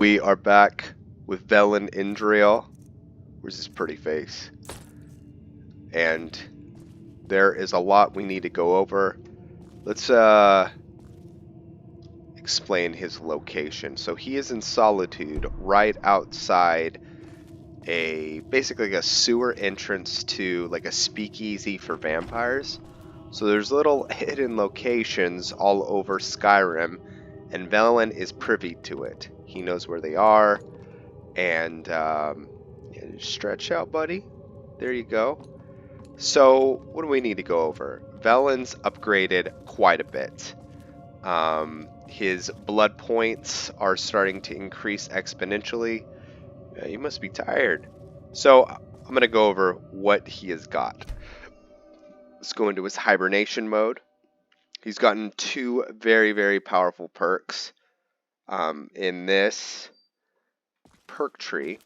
We are back with Velyn Indoril. Where's his pretty face? And there is a lot we need to go over. Let's explain his location. So he is in Solitude, right outside basically like a sewer entrance to like a speakeasy for vampires. So there's little hidden locations all over Skyrim, and Velyn is privy to it. He knows where they are, and stretch out, buddy. There you go. So what do we need to go over? Velyn's upgraded quite a bit. His blood points are starting to increase exponentially. You must be tired. So I'm going to go over what he has got. Let's go into his hibernation mode. He's gotten two very, very powerful perks in this perk tree.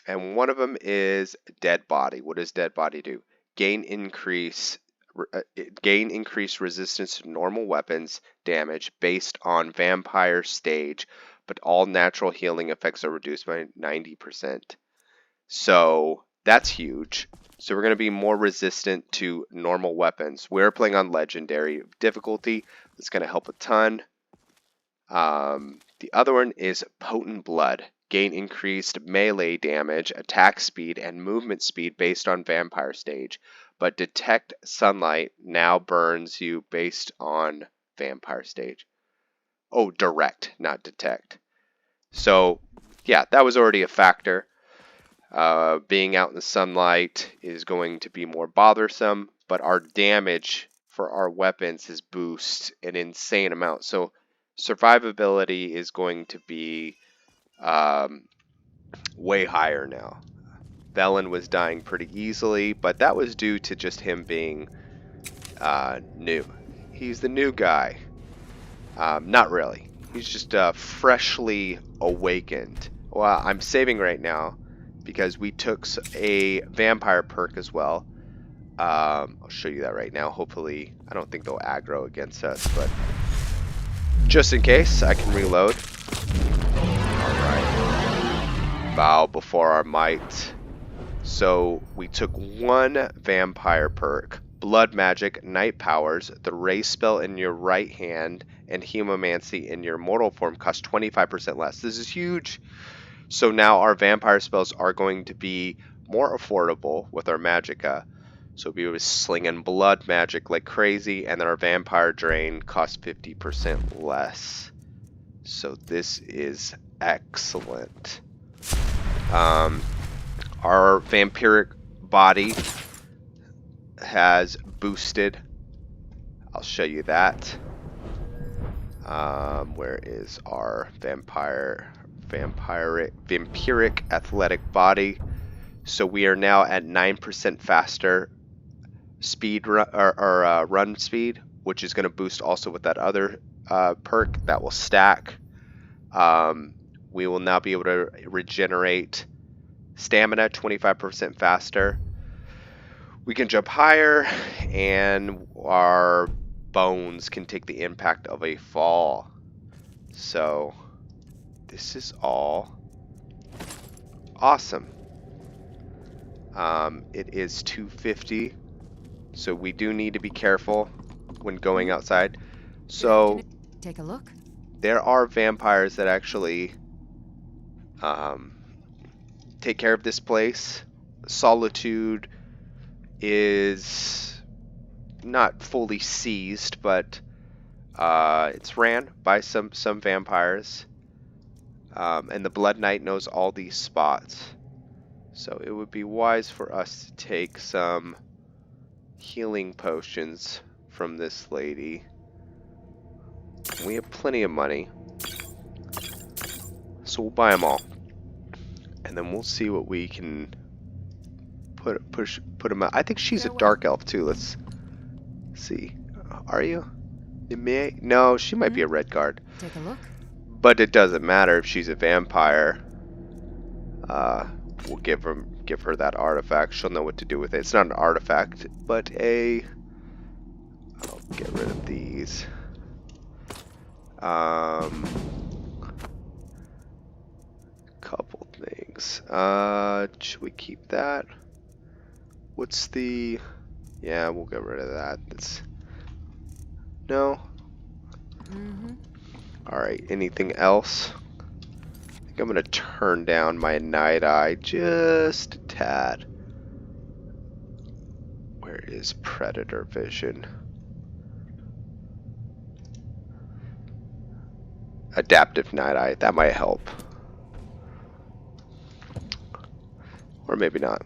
And one of them is Dead Body. What does Dead Body do? Gain increased resistance to normal weapons damage based on vampire stage, but all natural healing effects are reduced by 90%. So that's huge. So we're going to be more resistant to normal weapons. We're playing on legendary difficulty. That's going to help a ton. The other one is Potent Blood. Gain increased melee damage, attack speed, and movement speed based on vampire stage. But Detect Sunlight now burns you based on vampire stage. Oh, direct, not detect. So, yeah, that was already a factor. Being out in the sunlight is going to be more bothersome, but our damage for our weapons is boost an insane amount. So survivability is going to be way higher now. Velyn was dying pretty easily, but that was due to just him being new. He's the new guy. Not really. He's just freshly awakened. Well, I'm saving right now because we took a vampire perk as well. I'll show you that right now. Hopefully, I don't think they'll aggro against us, but just in case, I can reload. Alright. Bow before our might. So, we took one vampire perk. Blood Magic, Night Powers, the Ray spell in your right hand, and Hemomancy in your mortal form cost 25% less. This is huge. So now our vampire spells are going to be more affordable with our Magicka. So we was slinging blood magic like crazy, and then our vampire drain costs 50% less. So this is excellent. Our vampiric body has boosted. I'll show you that. Where is our vampiric athletic body? So we are now at 9% faster speed run speed, which is going to boost also with that other perk that will stack. We will now be able to regenerate stamina 25% faster. We can jump higher, and our bones can take the impact of a fall. So this is all awesome. It is 250, so we do need to be careful when going outside. So take a look. There are vampires that actually take care of this place. Solitude is not fully seized, but it's ran by some vampires. And the Blood Knight knows all these spots. So it would be wise for us to take some healing potions from this lady. We have plenty of money, so we'll buy them all. And then we'll see what we can put them out. I think she's a dark elf too. Let's see. Are you? No, she might be a red guard. Take a look. But it doesn't matter if she's a vampire. We'll give her that artifact. She'll know what to do with it. It's not an artifact, but I'll get rid of these. things. Should we keep that? What's the... Yeah, we'll get rid of that. That's... No? Alright, anything else? I think I'm gonna turn down my night eye just a tad. Where is predator vision? Adaptive night eye, that might help. Or maybe not.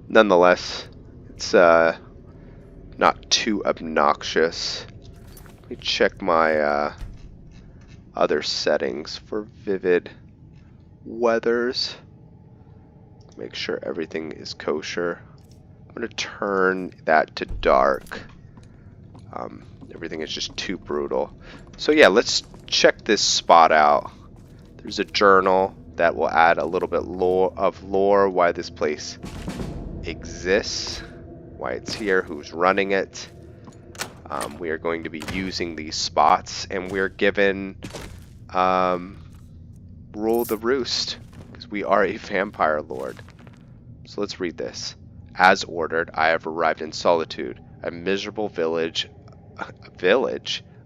Nonetheless, it's not too obnoxious. Let me check my other settings for vivid weathers. Make sure everything is kosher. I'm going to turn that to dark. Everything is just too brutal. So yeah, let's check this spot out. There's a journal that will add a little bit of lore, why this place exists, why it's here, who's running it. We are going to be using these spots, and we're given Rule the Roost, because we are a vampire lord. So let's read this. As ordered, I have arrived in Solitude, a miserable village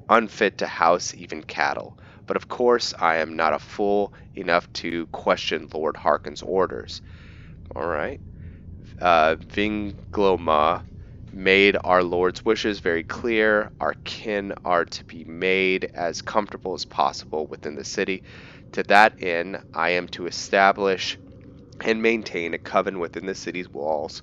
unfit to house even cattle. But of course, I am not a fool enough to question Lord Harkon's orders. Alright. Vingloma made our Lord's wishes very clear. Our kin are to be made as comfortable as possible within the city. To that end, I am to establish and maintain a coven within the city's walls,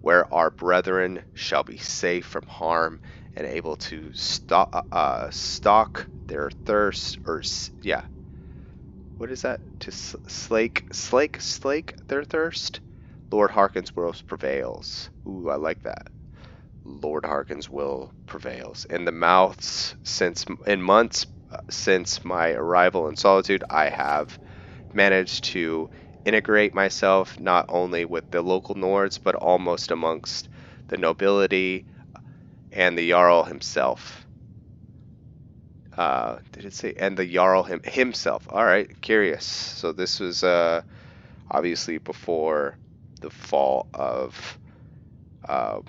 where our brethren shall be safe from harm and able to stock their thirst, or what is that? To slake their thirst. Lord Harkon's will prevails. Ooh, I like that. Lord Harkon's will prevails. In months since my arrival in Solitude, I have managed to integrate myself not only with the local Nords, but almost amongst the nobility and the Jarl himself. Did it say, and the Jarl himself? Alright, curious. So this was obviously before the fall of, I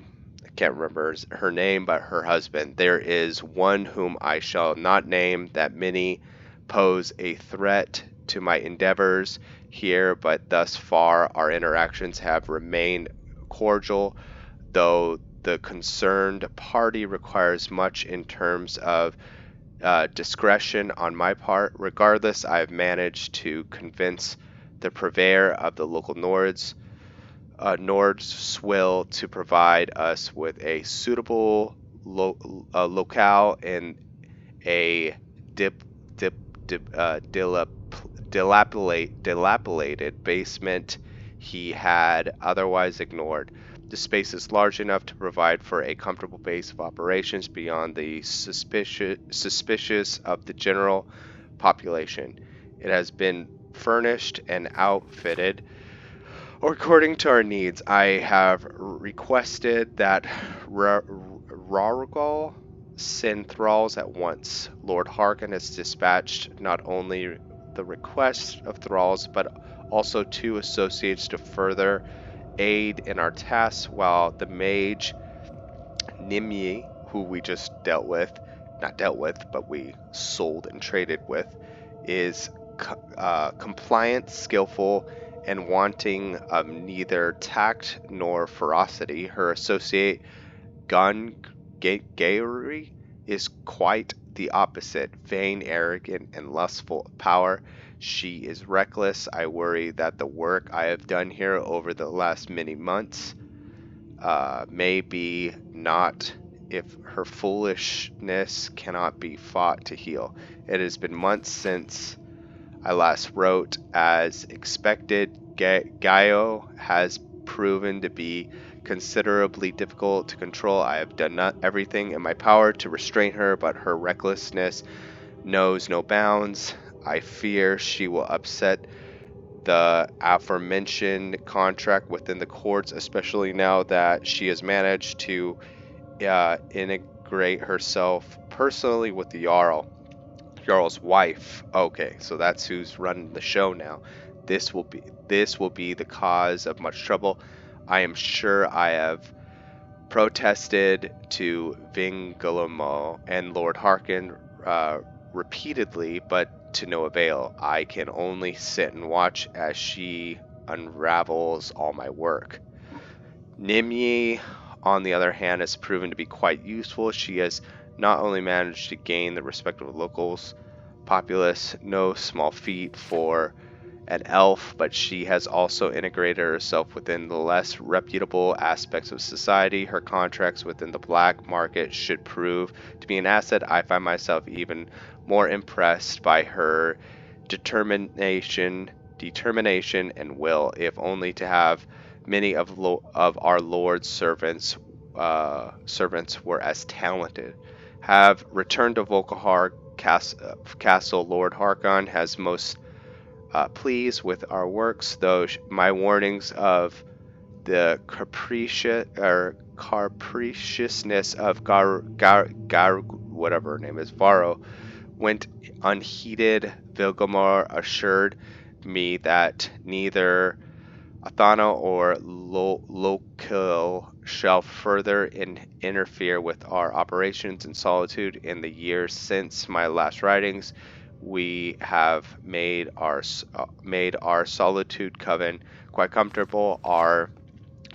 can't remember her name, but her husband. There is one whom I shall not name, that many pose a threat to my endeavors here, but thus far our interactions have remained cordial, though the concerned party requires much in terms of discretion on my part. Regardless, I have managed to convince the purveyor of the local Nord's will to provide us with a suitable locale in a dilapidated basement he had otherwise ignored. The space is large enough to provide for a comfortable base of operations beyond the suspicious of the general population. It has been furnished and outfitted according to our needs. I have requested that Rargal send thralls at once. Lord Harkon has dispatched not only the request of thralls, but also 2 associates to further aid in our tasks, while the mage Nimue, who we just but we sold and traded with, is compliant, skillful, and wanting of neither tact nor ferocity. Her associate Gary is quite the opposite, vain, arrogant, and lustful of power. She is reckless. I worry that the work I have done here over the last many months may be not, if her foolishness cannot be fought to heal. It has been months since I last wrote. As expected, Gaio has proven to be considerably difficult to control. I have done everything in my power to restrain her, but her recklessness knows no bounds. I fear she will upset the aforementioned contract within the courts, especially now that she has managed to integrate herself personally with the Jarl's wife. Okay, so that's who's running the show now. this will be the cause of much trouble. I am sure I have protested to Vigilant and Lord Harkon repeatedly, but to no avail. I can only sit and watch as she unravels all my work. Nimue, on the other hand, has proven to be quite useful. She has not only managed to gain the respect of the locals populace, no small feat for an elf, but she has also integrated herself within the less reputable aspects of society. Her contracts within the black market should prove to be an asset. I find myself even more impressed by her determination and will, if only to have many of our Lord's servants were as talented. Have returned to Volcahar Castle. Lord Harkon has most pleased with our works, though my warnings of the capriciousness of whatever her name is, Varro, went unheeded. Vilgamar assured me that neither Athana or Local shall further interfere with our operations in solitude. In the years since my last writings, we have made our solitude coven quite comfortable. Our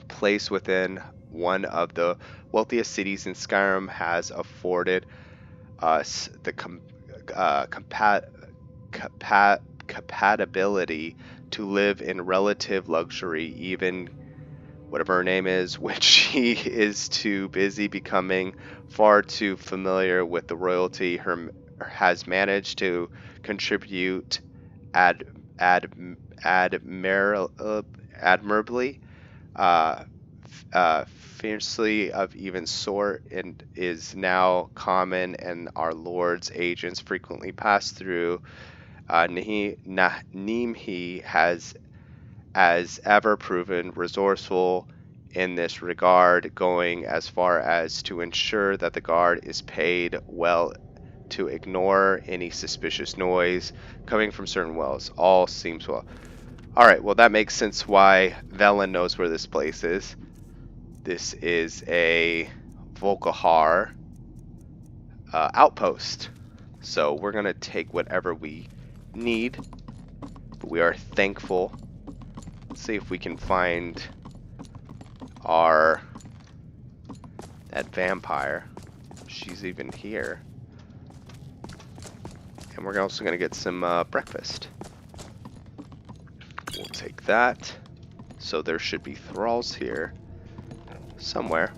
place within one of the wealthiest cities in Skyrim has afforded us the compatibility to live in relative luxury. Even whatever her name is, when she is too busy becoming far too familiar with the royalty, has managed to contribute admirably, fiercely of even sort, and is now common, and our Lord's agents frequently pass through. Nimhi has, as ever, proven resourceful in this regard, going as far as to ensure that the guard is paid well, to ignore any suspicious noise coming from certain wells. All seems well. Alright, well that makes sense why Velyn knows where this place is. This is a Volcahar outpost. So we're going to take whatever we need, but we are thankful. Let's see if we can find that vampire. She's even here. And we're also going to get some breakfast. We'll take that. So there should be thralls here somewhere.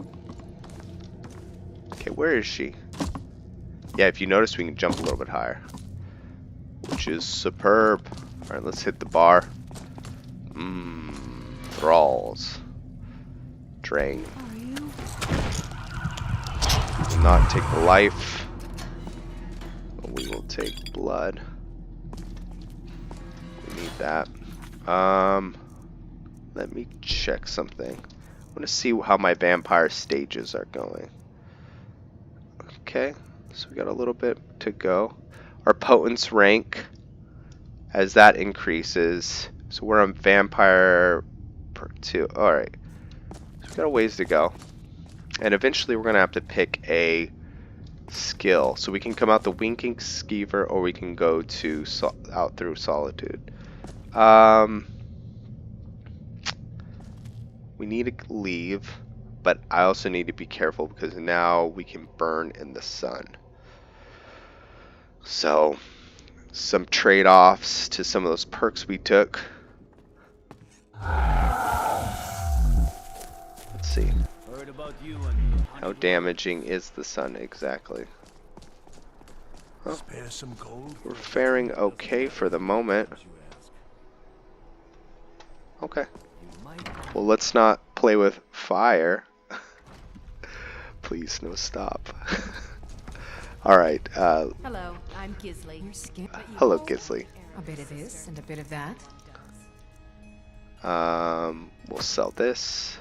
Okay, where is she? Yeah, if you notice, we can jump a little bit higher, which is superb. Alright, let's hit the bar. Thralls. Drain. Will not take the life. We will take blood. We need that. Let me check something. I want to see how my vampire stages are going. Okay, so we got a little bit to go. Our potence rank, as that increases, so we're on vampire perk 2. Alright, so we got a ways to go. And eventually we're going to have to pick a skill. So we can come out the Winking Skeever, or we can go to out through Solitude. We need to leave, but I also need to be careful because now we can burn in the sun. So, some trade-offs to some of those perks we took. Let's see. How damaging is the sun exactly? Well, we're faring okay for the moment. Okay. Well, let's not play with fire. Please, no stop. Alright, hello, I'm Gisley. Hello, Gisley. A bit of this and a bit of that. We'll sell this.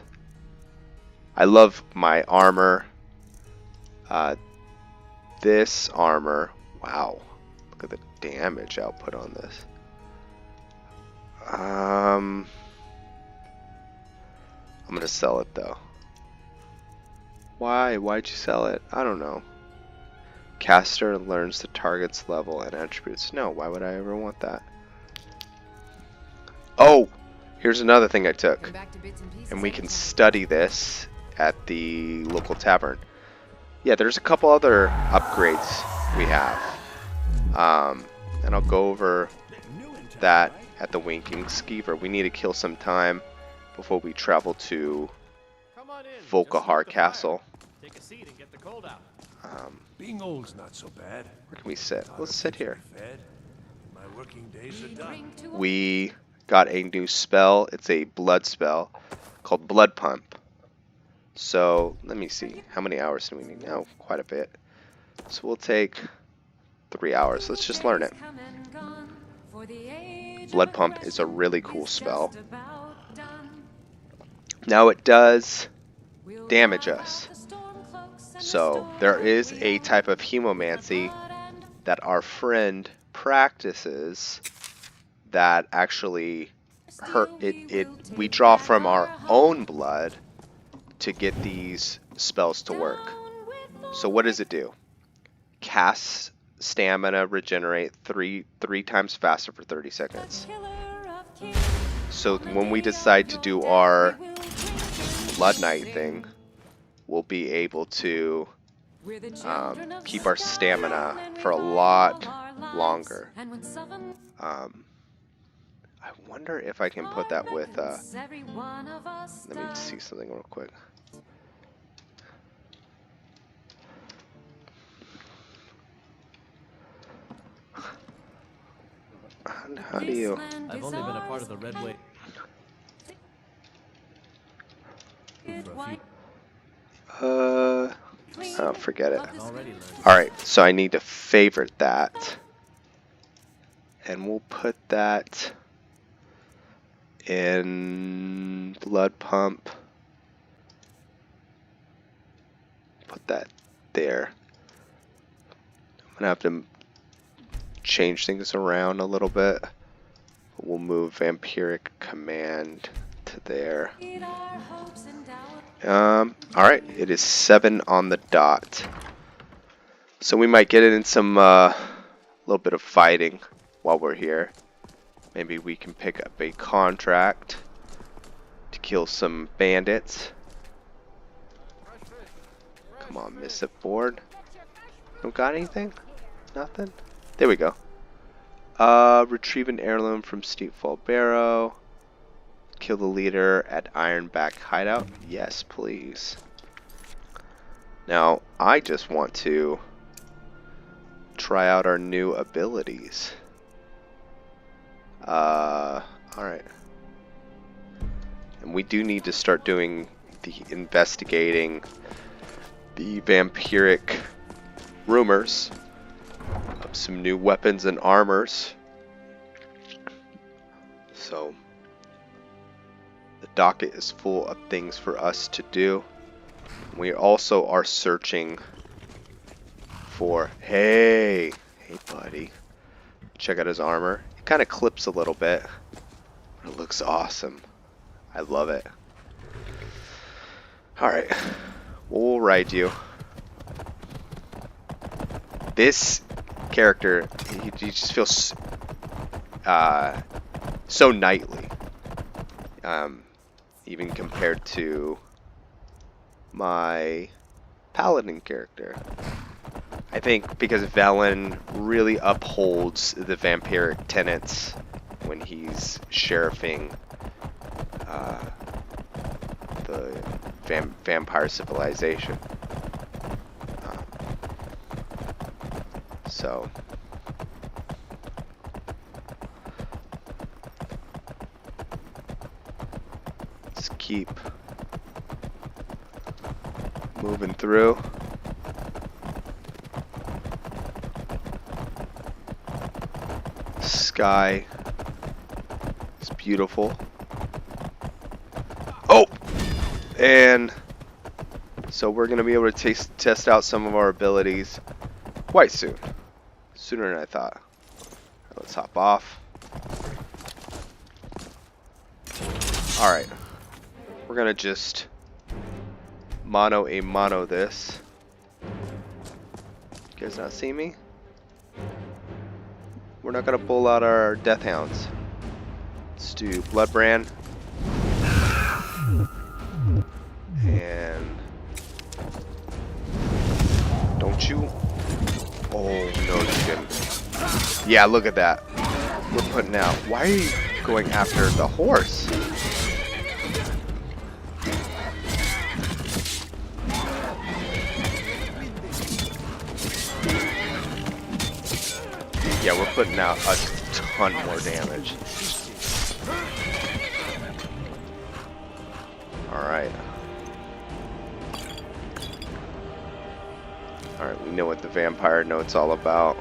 I love my armor. This armor. Wow. Look at the damage output on this. I'm gonna sell it though. Why? Why'd you sell it? I don't know. Caster learns the target's level and attributes. No, why would I ever want that? Oh! Here's another thing I took. And we can study this at the local tavern. Yeah, there's a couple other upgrades we have. And I'll go over that at the Winking Skeever. We need to kill some time before we travel to Volcahar Castle. Take a seat and get the cold out. Being old's not so bad. Where can we sit? Let's sit here. Fed. My working days are done. We got a new spell. It's a blood spell called Blood Pump. So let me see. How many hours do we need now? Quite a bit. So we'll take 3 hours. Let's just learn it. Blood Pump is a really cool spell. Now it does damage us. So there is a type of Hemomancy that our friend practices that actually hurt it. We draw from our own blood to get these spells to work. So what does it do? Cast stamina regenerate three times faster for 30 seconds. So when we decide to do our Blood Knight thing, we'll be able to keep our stamina for a lot longer. I wonder if I can put that with let me see something real quick. How do you... I've only been a part of the Red Wave. Oh, forget it. Already learned. Alright, so I need to favorite that. And we'll put that in Blood Pump. Put that there. I'm gonna have to change things around a little bit. We'll move Vampiric Command to there. Alright, it is 7 on the dot. So we might get in some little bit of fighting while we're here. Maybe we can pick up a contract to kill some bandits. Come on, miss it board. Don't got anything? Nothing? There we go. Retrieve an heirloom from Steepfall Barrow. Kill the leader at Ironback Hideout. Yes, please. Now, I just want to try out our new abilities. Alright. And we do need to start doing the investigating the vampiric rumors of some new weapons and armors. So the docket is full of things for us to do. We also are searching for, hey buddy, check out his armor. It kind of clips a little bit, but it looks awesome. I love it. Alright, we'll ride you. This character, he just feels so knightly, even compared to my paladin character. I think because Velyn really upholds the vampiric tenets when he's sheriffing the vampire civilization. So let's keep moving through. Skye is beautiful. Oh! And so we're going to be able to test out some of our abilities quite soon. Sooner than I thought. Let's hop off. Alright. We're gonna just mono a mono this. You guys not see me? We're not gonna pull out our death hounds. Let's do Bloodbrand. And don't you? Oh no, you didn't. Yeah, look at that. We're putting out. Why are you going after the horse? Yeah, we're putting out a ton more damage. Alright. Alright, we know what the vampire note's all about.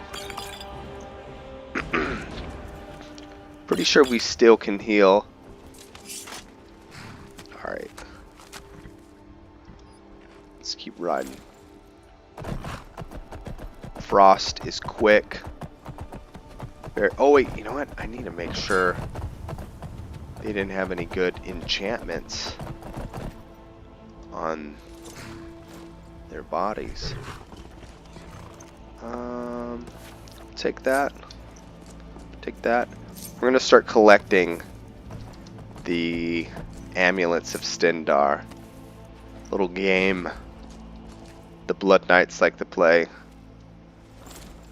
Pretty sure we still can heal. Alright. Let's keep riding. Frost is quick. Oh wait, you know what? I need to make sure they didn't have any good enchantments on their bodies. Take that. Take that. We're gonna start collecting the amulets of Stendarr. Little game the Blood Knights like to play.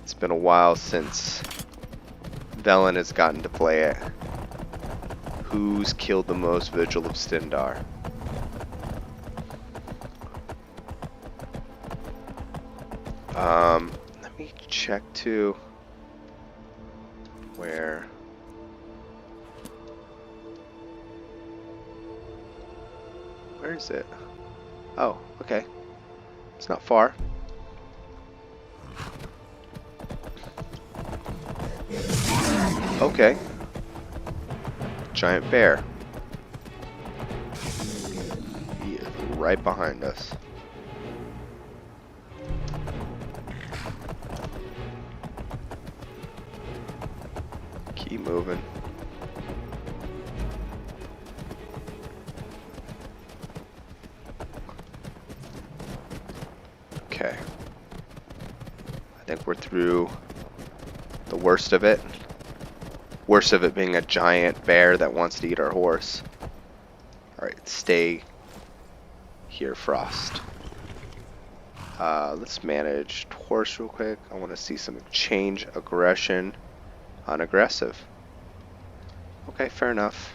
It's been a while since Velyn has gotten to play it. Who's killed the most Vigil of Stendarr? Let me check too. Where? Where is it? Oh, okay. It's not far. Okay. Giant bear. He is right behind us. Keep moving. Okay. I think we're through the worst of it. Worst of it being a giant bear that wants to eat our horse. Alright, stay here, Frost. Let's manage horse real quick. I want to see some change aggression on aggressive. Okay, fair enough.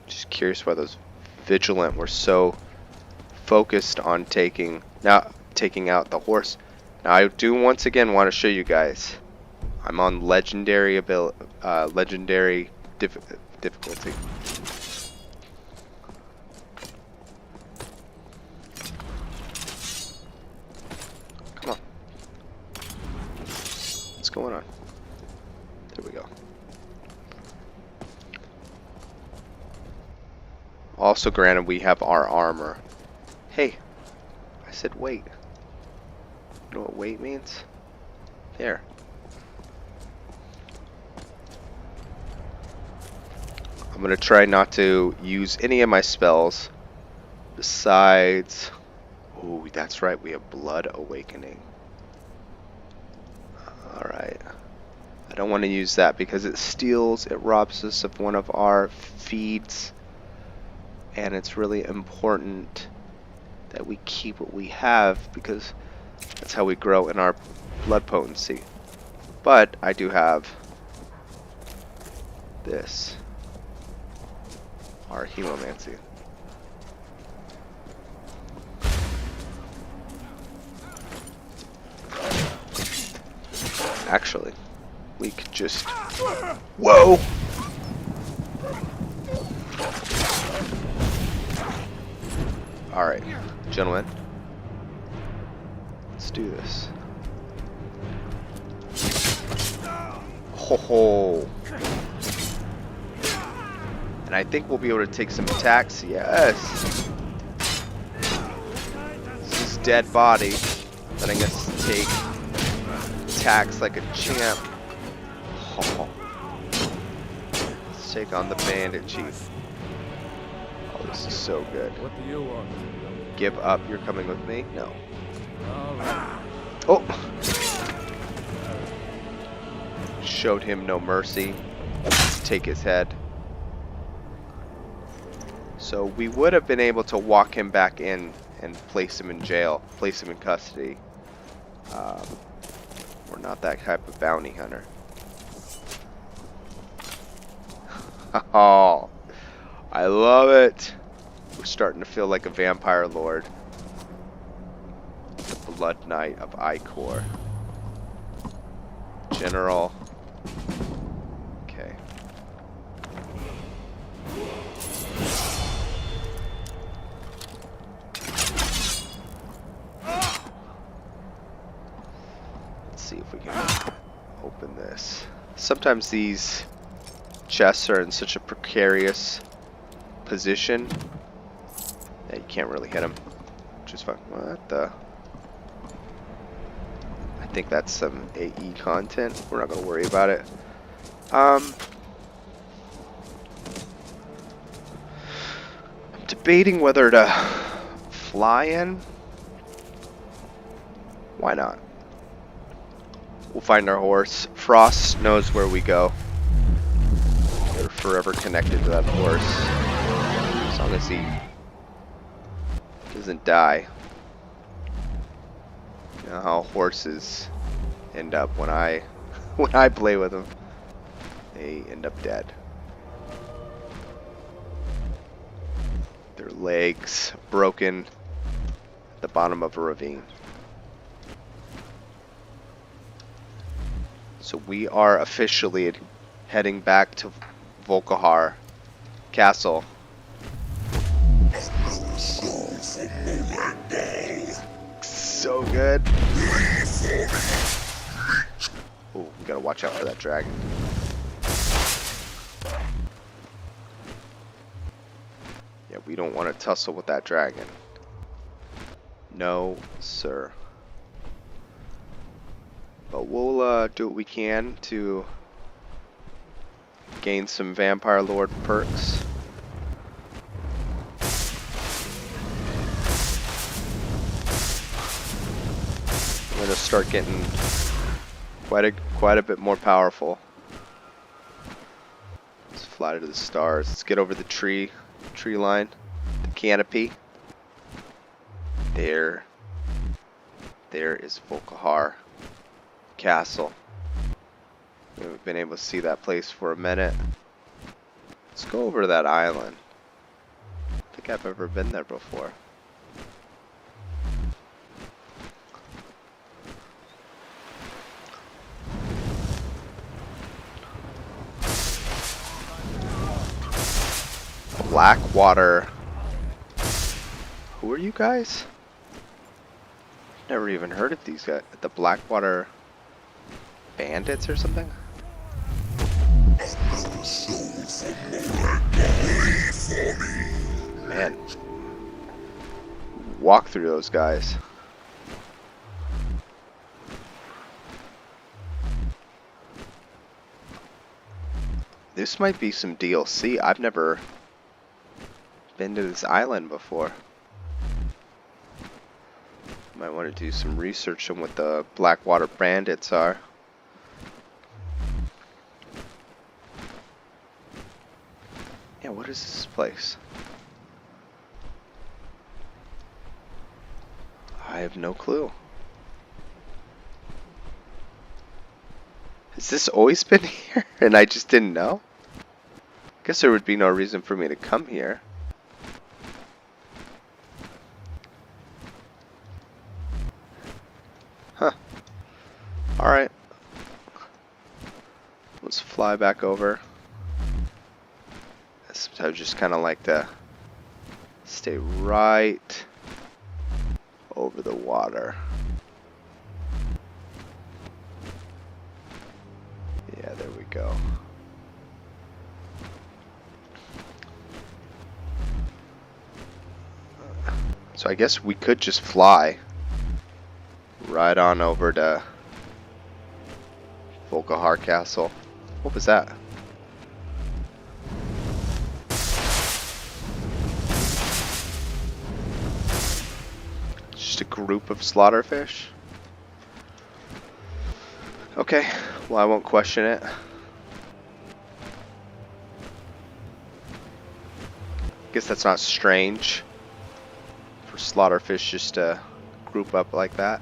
Just curious why those Vigilant were so focused on taking out the horse. Now I do once again want to show you guys. I'm on legendary difficulty. Come on. What's going on? There we go. Also granted, we have our armor. Hey, I said wait. You know what wait means? There. I'm gonna try not to use any of my spells. Besides, oh, that's right, we have Blood Awakening. Alright. I don't want to use that because it steals, it robs us of one of our feeds. And it's really important that we keep what we have because that's how we grow in our blood potency. But I do have this, our Hemomancy. Actually, we could just... Whoa! Alright, gentlemen. Let's do this. Ho ho! And I think we'll be able to take some attacks. Yes! This is dead body, letting us take attacks like a champ. Oh. take on the Bandit Chief. Oh, this is so good. What do you want? Give up. You're coming with me? No. All right. Oh! Showed him no mercy. Take his head. So we would have been able to walk him back in and place him in jail, place him in custody. We're not that type of bounty hunter. Oh, I love it. We're starting to feel like a vampire lord. The Blood Knight of Icor. General. Okay. Let's see if we can open this. Sometimes these chests are in such a precarious position that you can't really hit them, which is fine. What the? I think that's some AE content. We're not going to worry about it. I'm debating whether to fly in. Why not? We'll find our horse. Frost knows where we go. We're forever connected to that horse. As long as he doesn't die. You know how horses end up when I play with them. They end up dead. Their legs broken at the bottom of a ravine. So we are officially heading back to Volcahar Castle. So good. Oh, we gotta watch out for that dragon. Yeah, we don't want to tussle with that dragon. No, sir. But we'll do what we can to gain some Vampire Lord perks. I'm gonna start getting quite a bit more powerful. Let's fly to the stars. Let's get over the tree line, the canopy. There is Volcahar Castle. We haven't been able to see that place for a minute. Let's go over to that island. I don't think I've ever been there before. Blackwater. Who are you guys? Never even heard of these guys. The Blackwater Bandits or something? Man. Walk through those guys. This might be some DLC. I've never been to this island before. Might want to do some research on what the Blackwater Bandits are. Yeah, what is this place? I have no clue. Has this always been here and I just didn't know? Guess there would be no reason for me to come here. Huh. Alright. Let's fly back over. Sometimes I just kind of like to stay right over the water. Yeah, there we go. So I guess we could just fly right on over to Volcahar Castle. What was that? just a group of slaughterfish? Okay, well I won't question it. Guess that's not strange for slaughterfish just to group up like that.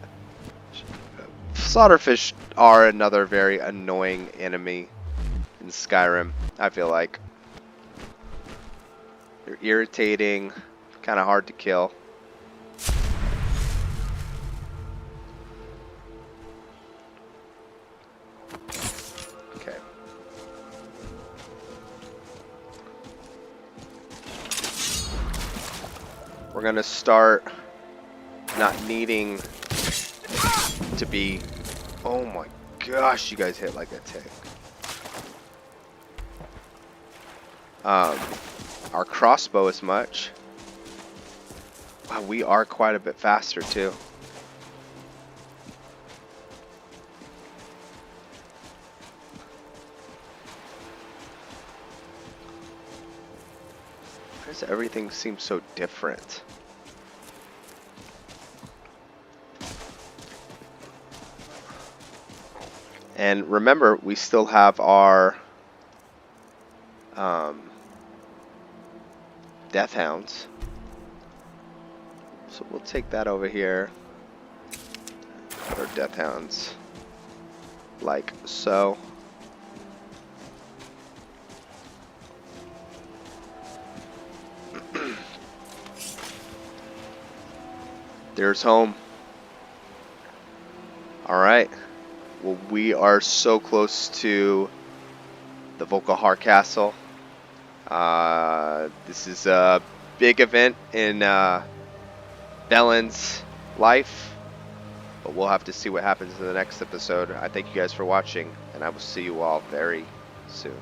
Slaughterfish are another very annoying enemy in Skyrim, I feel like. They're irritating, kind of hard to kill. Okay. We're gonna start not needing to be... Oh my gosh, you guys hit like a tick. Our crossbow is much. Wow, we are quite a bit faster too. Why does everything seem so different? And remember, we still have our Death Hounds. So we'll take that over here. Put our Death Hounds like so. There's home. Alright. Well, we are so close to the Volcahar castle. This is a big event in Velyn's life, but we'll have to see what happens in the next episode. I thank you guys for watching, and I will see you all very soon.